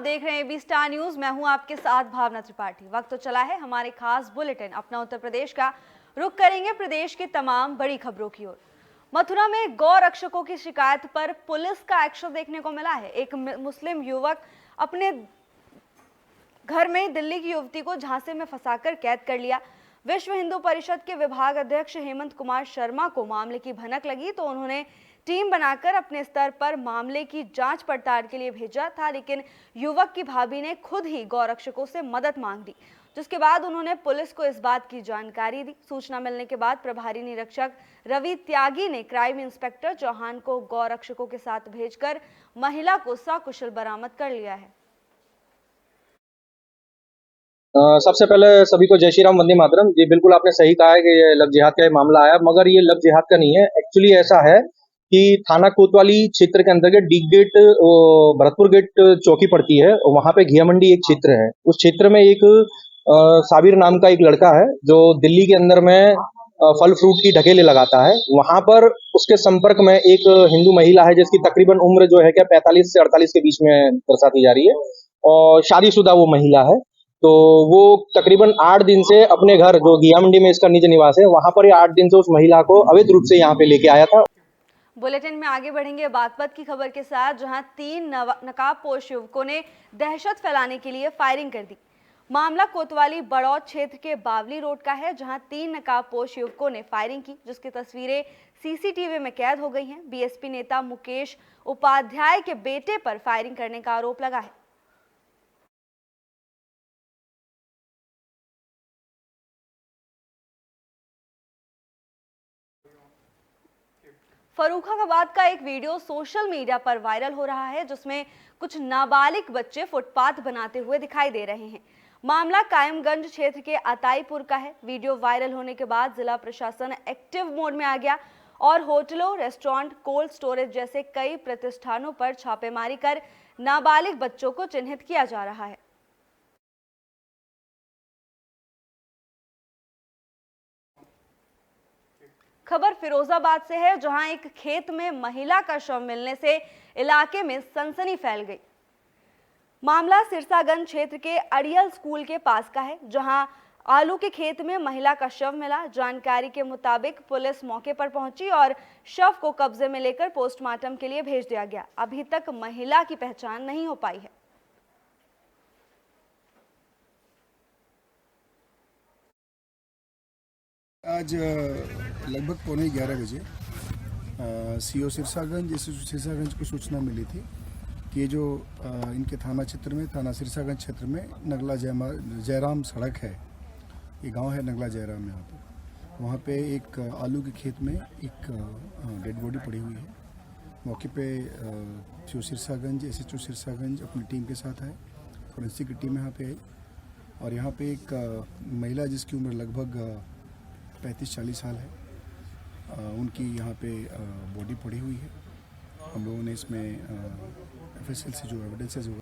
देख रहे हैं एबी स्टार न्यूज। मैं हूं आपके साथ भावना त्रिपाठी। वक्त तो चला है हमारे खास बुलेटिन अपना उत्तर प्रदेश का। रुख करेंगे प्रदेश के तमाम बड़ी खबरों की ओर। मथुरा में गौ रक्षकों की शिकायत पर पुलिस का एक्शन देखने को मिला है। एक मुस्लिम युवक अपने घर में दिल्ली की युवती को झांसे में फंसाकर कैद कर लिया। विश्व हिंदू परिषद के विभाग अध्यक्ष हेमंत कुमार शर्मा को मामले की भनक लगी तो उन्होंने टीम बनाकर अपने स्तर पर मामले की जांच पड़ताल के लिए भेजा था, लेकिन युवक की भाभी ने खुद ही गौरक्षकों से मदद मांग दी, जिसके बाद उन्होंने पुलिस को इस बात की जानकारी दी। सूचना मिलने के बाद प्रभारी निरीक्षक रवि त्यागी ने क्राइम इंस्पेक्टर चौहान को गौरक्षकों के साथ भेजकर महिला को सकुशल बरामद कर लिया है। सबसे पहले सभी को जय श्री राम, वंदे मातरम। जी बिल्कुल आपने सही कहा है कि ये लव जिहाद का मामला आया, मगर ये लव जिहाद का नहीं है। एक्चुअली ऐसा है कि थाना कोतवाली क्षेत्र के अंतर्गत डी गेट भरतपुर गेट चौकी पड़ती है, वहां पे घिया मंडी एक क्षेत्र है। उस क्षेत्र में एक साबिर नाम का एक लड़का है जो दिल्ली के अंदर में फल फ्रूट की ढकेले लगाता है। वहां पर उसके संपर्क में एक हिंदू महिला है जिसकी तकरीबन उम्र जो है क्या 45 से 48 के बीच में दर्शाती जा रही है, और शादीशुदा वो महिला है। तो वो तकरीबन 8 दिन से अपने घर, जो घिया मंडी में इसका निज निवास है, वहां पर 8 दिन से उस महिला को अवैध रूप से यहाँ पे लेके आया था। बुलेटिन में आगे बढ़ेंगे बागपत की खबर के साथ, जहां 3 नकाबपोश युवकों ने दहशत फैलाने के लिए फायरिंग कर दी। मामला कोतवाली बड़ौद क्षेत्र के बावली रोड का है, जहां 3 नकाबपोश युवकों ने फायरिंग की, जिसकी तस्वीरें सीसीटीवी में कैद हो गई हैं। बीएसपी नेता मुकेश उपाध्याय के बेटे पर फायरिंग करने का आरोप लगा है। फर्रुखाबाद का एक वीडियो सोशल मीडिया पर वायरल हो रहा है, जिसमें कुछ नाबालिग बच्चे फुटपाथ बनाते हुए दिखाई दे रहे हैं। मामला कायमगंज क्षेत्र के अताईपुर का है। वीडियो वायरल होने के बाद जिला प्रशासन एक्टिव मोड में आ गया और होटलों, रेस्टोरेंट, कोल्ड स्टोरेज जैसे कई प्रतिष्ठानों पर छापेमारी कर नाबालिग बच्चों को चिन्हित किया जा रहा है। खबर फिरोजाबाद से है, जहां एक खेत में महिला का शव मिलने से इलाके में सनसनी फैल गई। मामला सिरसागंज क्षेत्र के अड़ियल स्कूल के पास का है, जहां आलू के खेत में महिला का शव मिला। जानकारी के मुताबिक पुलिस मौके पर पहुंची और शव को कब्जे में लेकर पोस्टमार्टम के लिए भेज दिया गया। अभी तक महिला की पहचान नहीं हो पाई है। आज लगभग 11:15 बजे सीओ सिरसागंज सिरसागंज को सूचना मिली थी कि जो इनके थाना क्षेत्र में, थाना सिरसागंज क्षेत्र में नगला जयराम सड़क है, ये गांव है नगला जयराम। यहाँ पर वहाँ पे एक आलू के खेत में एक डेड बॉडी पड़ी हुई है। मौके पे सीओ सिरसागंज, एसएचओ सिरसागंज अपनी टीम के साथ है, फोरेंसिक की टीम यहाँ पे आई, और यहाँ पे एक महिला जिसकी उम्र लगभग 35-40 साल है, उनकी यहाँ पे बॉडी पड़ी हुई है। हम लोगों ने इसमें एफएसएल से जो एविडेंसेस हुआ।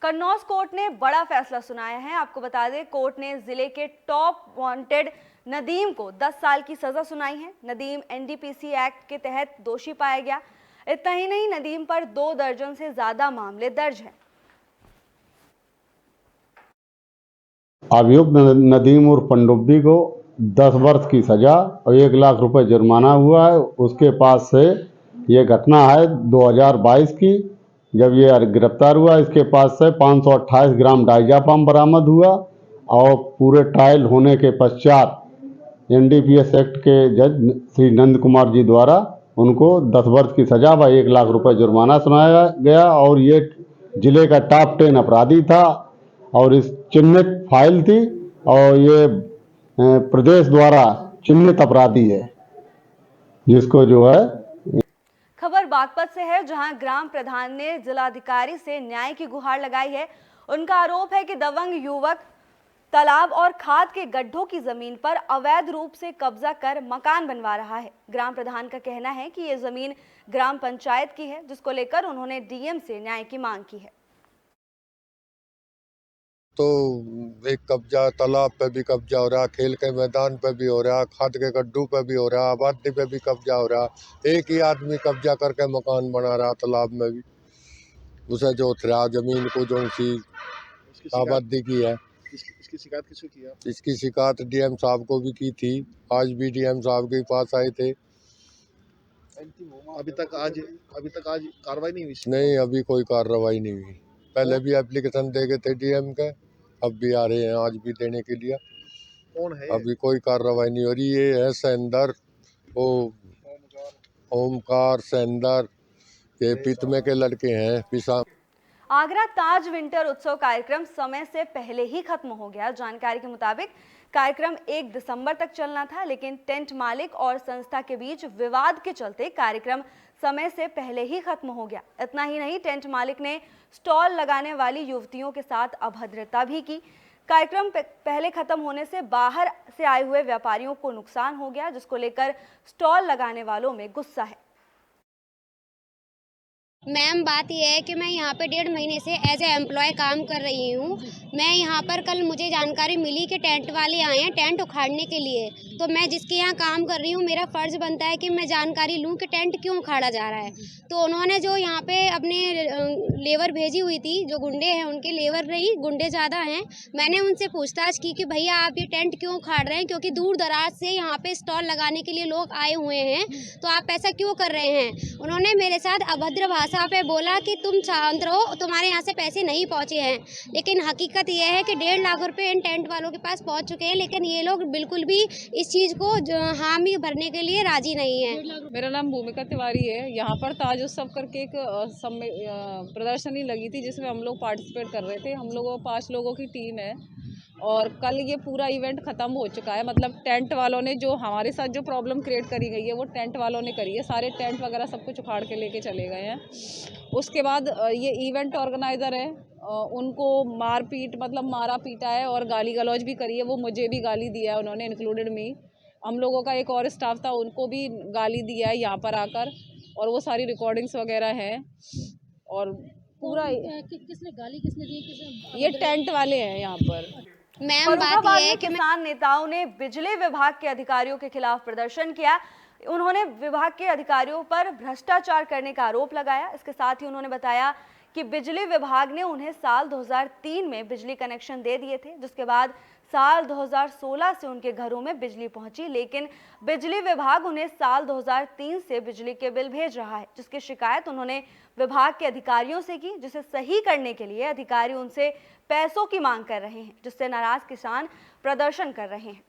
कन्नौज कोर्ट ने बड़ा फैसला सुनाया है। आपको बता दें, कोर्ट ने जिले के टॉप वांटेड नदीम को 10 साल की सजा सुनाई है। नदीम एनडीपीसी एक्ट के तहत दोषी पाया गया। इतना ही नहीं, नदीम पर 2 दर्जन से ज्यादा मामले दर्ज हैं। अभियुक्त नदीम उर्फ पनडुब्बी को 10 वर्ष की सजा और 1 लाख रुपए जुर्माना हुआ है। उसके पास से ये घटना है 2022 की, जब ये गिरफ्तार हुआ। इसके पास से 528 ग्राम डाइजापाम बरामद हुआ और पूरे ट्रायल होने के पश्चात एनडीपीएस एक्ट के जज श्री नंद कुमार जी द्वारा उनको 10 वर्ष की सजा व 1 लाख रुपए जुर्माना सुनाया गया। और ये जिले का टॉप 10 अपराधी था और इस चिन्हित फाइल थी, और ये प्रदेश द्वारा चिन्हित अपराधी है, जिसको जो है। खबर बागपत से है, जहां ग्राम प्रधान ने जिलाधिकारी से न्याय की गुहार लगाई है। उनका आरोप है कि दबंग युवक तालाब और खाद के गड्ढों की जमीन पर अवैध रूप से कब्जा कर मकान बनवा रहा है। ग्राम प्रधान का कहना है कि ये जमीन ग्राम पंचायत की है, जिसको लेकर उन्होंने डीएम से न्याय की मांग की है। तो एक कब्जा तालाब पे भी कब्जा हो रहा, खेल के मैदान पे भी हो रहा, खाद के गड्ढों पे भी हो रहा, आबादी पे भी कब्जा हो रहा। एक ही आदमी कब्जा करके मकान बना रहा तालाब में भी। उसे जो थरा जमीन को जो सी आबादी की है। इसकी शिकायत किसको किया? इसकी शिकायत डीएम साहब को भी की थी, आज भी डीएम साहब के पास आए थे। अभी तक आज कार्रवाई नहीं हुई? नहीं, अभी कोई कार्रवाई नहीं हुई। पहले भी एप्लीकेशन दे गए थे डीएम के, अब भी आ रहे हैं आज भी देने के लिए। कौन है? अभी कोई कार्रवाई नहीं हो रही। ये है सेंदर, वो ओमकार सेंदर, ये पितमे के लड़के हैं पिसा। आगरा ताज विंटर उत्सव कार्यक्रम समय से पहले ही खत्म हो गया। जानकारी के मुताबिक कार्यक्रम 1 दिसंबर तक चलना था, लेकिन टेंट मालिक और संस्था के बीच विवाद के चलते कार्यक्रम समय से पहले ही खत्म हो गया। इतना ही नहीं, टेंट मालिक ने स्टॉल लगाने वाली युवतियों के साथ अभद्रता भी की। कार्यक्रम पहले खत्म होने से बाहर से आए हुए व्यापारियों को नुकसान हो गया, जिसको लेकर स्टॉल लगाने वालों में गुस्सा है। मैम, बात यह है कि मैं यहाँ पे 1.5 महीने से एज ए एम्प्लॉय काम कर रही हूँ। मैं यहाँ पर कल मुझे जानकारी मिली कि टेंट वाले आए हैं टेंट उखाड़ने के लिए, तो मैं जिसके यहाँ काम कर रही हूँ मेरा फ़र्ज़ बनता है कि मैं जानकारी लूँ कि टेंट क्यों उखाड़ा जा रहा है। तो उन्होंने जो यहाँ पे अपने लेबर भेजी हुई थी, जो गुंडे हैं उनके लेबर नहीं, गुंडे ज़्यादा हैं। मैंने उनसे पूछताछ की कि भैया आप ये टेंट क्यों उखाड़ रहे हैं, क्योंकि दूर दराज से यहाँ पे स्टॉल लगाने के लिए लोग आए हुए हैं, तो आप ऐसा क्यों कर रहे हैं। उन्होंने मेरे साथ अभद्र भाषा पे बोला कि तुम शांत रहो, तुम्हारे यहाँ से पैसे नहीं पहुँचे हैं। लेकिन हकीकत यह है कि 1.5 लाख रुपए इन टेंट वालों के पास पहुँच चुके हैं, लेकिन ये लोग बिल्कुल भी इस चीज़ को हामी भरने के लिए राजी नहीं है। मेरा नाम भूमिका तिवारी है। यहाँ पर ताज उत्सव करके एक प्रदर्शनी लगी थी जिसमें हम लोग पार्टिसिपेट कर रहे थे। हम लोगों 5 लोगों की टीम है और कल ये पूरा इवेंट ख़त्म हो चुका है। मतलब टेंट वालों ने जो हमारे साथ जो प्रॉब्लम क्रिएट करी गई है वो टेंट वालों ने करी है। सारे टेंट वगैरह सब कुछ उखाड़ के लेके चले गए हैं। उसके बाद ये इवेंट ऑर्गेनाइज़र है, उनको मारपीट मतलब मारा पीटा है और गाली गलौज भी करी है। वो मुझे भी गाली दिया है उन्होंने, इंक्लूडेड मी। हम लोगों का एक और स्टाफ था, उनको भी गाली दिया है यहाँ पर आकर, और वो सारी रिकॉर्डिंग्स वगैरह हैं। और पूरा किसने दी? ये टेंट वाले हैं यहाँ पर। मैम, बात यह है कि किसान नेताओं ने बिजली विभाग के अधिकारियों के खिलाफ प्रदर्शन किया। उन्होंने विभाग के अधिकारियों पर भ्रष्टाचार करने का आरोप लगाया। इसके साथ ही उन्होंने बताया कि बिजली विभाग ने उन्हें साल 2003 में बिजली कनेक्शन दे दिए थे, जिसके बाद साल 2016 से उनके घरों में बिजली पहुंची, लेकिन बिजली विभाग उन्हें साल 2003 से बिजली के बिल भेज रहा है, जिसकी शिकायत उन्होंने विभाग के अधिकारियों से की, जिसे सही करने के लिए अधिकारी उनसे पैसों की मांग कर रहे हैं, जिससे नाराज किसान प्रदर्शन कर रहे हैं।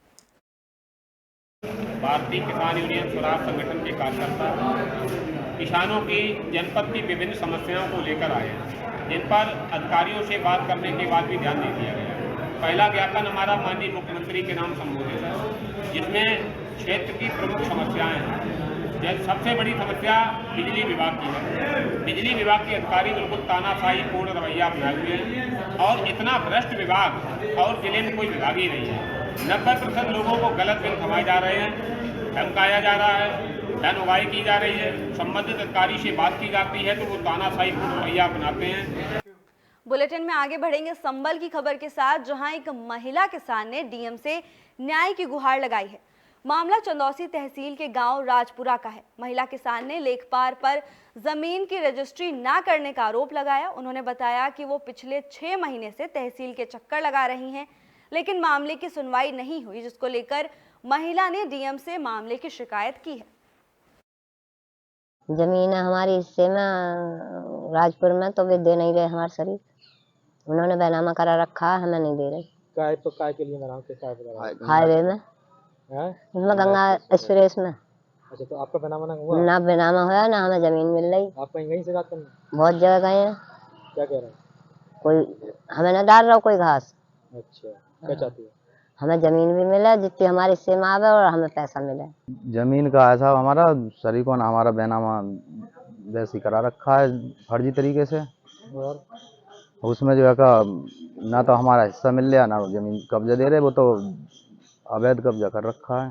भारतीय किसान यूनियन स्वराज संगठन के कार्यकर्ता किसानों की जनपद की विभिन्न समस्याओं को लेकर आए हैं, जिन पर अधिकारियों से बात करने के बाद भी ध्यान नहीं दिया गया। पहला ज्ञापन हमारा माननीय मुख्यमंत्री के नाम संबोधित है, जिसमें क्षेत्र की प्रमुख समस्याएं हैं। जैसे सबसे बड़ी समस्या बिजली विभाग की है। बिजली विभाग के अधिकारी बिल्कुल तानाशाही पूर्ण रवैया अपनाए हुए हैं और इतना भ्रष्ट विभाग और जिले में कोई विभाग ही नहीं है। 90% लोगों को गलत बिल थमाए जा रहे हैं, धमकाया जा रहा है, धन उगाही की जा रही है। संबंधित अधिकारी से बात की जाती है तो वो तानाशाही पूर्ण रवैया अपनाते हैं। बुलेटिन में आगे बढ़ेंगे संबल की खबर के साथ, जहां एक महिला किसान ने डीएम से न्याय की गुहार लगाई है। मामला चंदौसी तहसील के गांव राजपुरा का है। महिला किसान ने लेखपाल पर जमीन की रजिस्ट्री ना करने का आरोप लगाया। उन्होंने बताया कि वो पिछले 6 महीने से तहसील के चक्कर लगा रही हैं, लेकिन मामले की सुनवाई नहीं हुई, जिसको लेकर महिला ने डीएम से मामले की शिकायत की है। जमीन है हमारी हिस्से में राजपुर में, तो वे दे नहीं रहे हमारे शरीर। उन्होंने बैनामा करा रखा है, हमें नहीं दे रहे। काय के लिए हाईवे में इसमें गंगा एक्सप्रेस में। अच्छा, तो आपका बैनामा ना हुआ? ना बैनामा हुआ, ना हमें जमीन मिल रही। आप कहीं से बात करना? बहुत जगह गए हैं। क्या कह रहे हैं? कोई हमें न डाल रहा कोई घास। अच्छा, क्या चाहती है? हमें जमीन भी मिले जितनी हमारे हिस्से में आवे और हमें पैसा मिले। जमीन का है साहब, हमारा शरीकों ने हमारा बैनामा वैसे करा रखा है फर्जी तरीके से, और उसमें जो है का ना तो हमारा हिस्सा मिल रहा ना जमीन कब्जा दे रहे, वो तो अवैध कब्जा कर रखा है।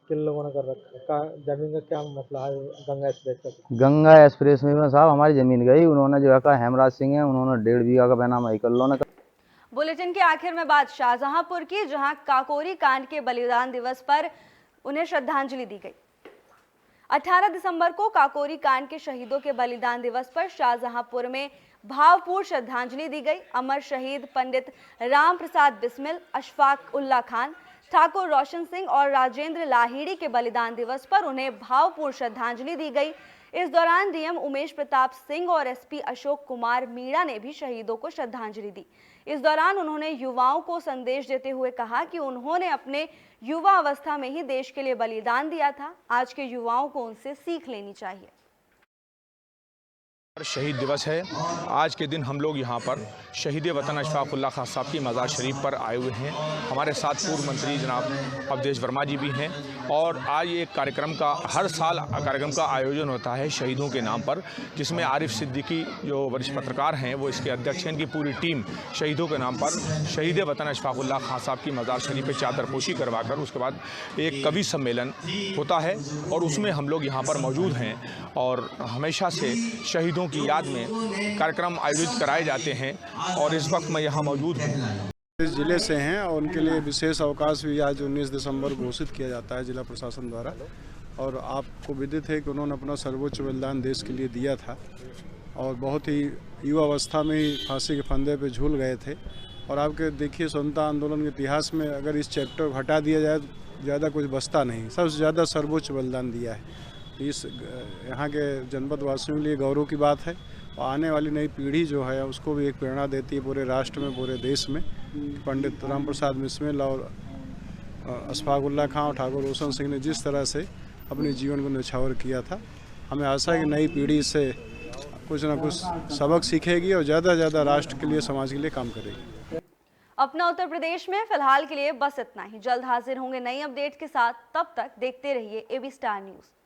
किन लोगों ने कर रखा है? जमीन का क्या मसला है? गंगा एक्सप्रेस का? गंगा एक्सप्रेस में साहब हमारी जमीन गई, उन्होंने जो है का हेमराज सिंह है, उन्होंने 1.5 बीघा का बैनामा इकल्लों ने। बुलेटिन के आखिर में बात शाहजहांपुर की, जहां काकोरी कांड के बलिदान दिवस पर उन्हें श्रद्धांजलि दी गई। 18 दिसंबर को काकोरी कांड के शहीदों के बलिदान दिवस पर शाहजहांपुर में भावपूर्ण श्रद्धांजलि दी गई। अमर शहीद पंडित राम प्रसाद बिस्मिल, अशफाक उल्ला खान, ठाकुर रोशन सिंह और राजेंद्र लाहिड़ी के बलिदान दिवस पर उन्हें भावपूर्ण श्रद्धांजलि दी गई। इस दौरान डीएम उमेश प्रताप सिंह और एसपी अशोक कुमार मीणा ने भी शहीदों को श्रद्धांजलि दी। इस दौरान उन्होंने युवाओं को संदेश देते हुए कहा कि उन्होंने अपने युवा अवस्था में ही देश के लिए बलिदान दिया था। आज के युवाओं को उनसे सीख लेनी चाहिए। शहीद दिवस है। आज के दिन हम लोग यहाँ पर शहीद वतन अशफाक उल्ला खान साहब की मज़ार शरीफ पर आए हुए हैं। हमारे साथ पूर्व मंत्री जनाब अवधेश वर्मा जी भी हैं और आज ये कार्यक्रम का हर साल कार्यक्रम का आयोजन होता है शहीदों के नाम पर, जिसमें आरिफ सिद्दीकी जो वरिष्ठ पत्रकार हैं वो इसके अध्यक्ष हैं। इनकी पूरी टीम शहीदों के नाम पर शहीद वतन अशफाक उल्ला खान साहब की मज़ार शरीफ पर चादरपोशी करवाकर उसके बाद एक कवि सम्मेलन होता है और उसमें हम लोग यहाँ पर मौजूद हैं और हमेशा से शहीदों की याद में कार्यक्रम आयोजित कराए जाते हैं और इस वक्त मैं यहाँ मौजूद हूँ। इस जिले से हैं और उनके लिए विशेष अवकाश भी आज 19 दिसंबर घोषित किया जाता है जिला प्रशासन द्वारा। और आपको विदित है कि उन्होंने अपना सर्वोच्च बलिदान देश के लिए दिया था और बहुत ही युवा अवस्था में ही फांसी के फंदे पे झूल गए थे। और आपके देखिए स्वतंत्रता आंदोलन के इतिहास में अगर इस चैप्टर को हटा दिया जाए तो ज़्यादा कुछ बचता नहीं। सबसे ज़्यादा सर्वोच्च बलिदान दिया है। इस यहाँ के जनपद वासियों के लिए गौरव की बात है और आने वाली नई पीढ़ी जो है उसको भी एक प्रेरणा देती है पूरे राष्ट्र में, पूरे देश में। पंडित राम प्रसाद बिस्मिल और अशफाक उल्ला खान और ठाकुर रोशन सिंह ने जिस तरह से अपने जीवन को न्यौछावर किया था, हमें आशा है कि नई पीढ़ी इससे कुछ ना कुछ सबक सीखेगी और ज़्यादा से ज़्यादा राष्ट्र के लिए, समाज के लिए काम करेगी। अपना उत्तर प्रदेश में फिलहाल के लिए बस इतना ही। जल्द हाजिर होंगे नई अपडेट के साथ। तब तक देखते रहिए एबी स्टार न्यूज़।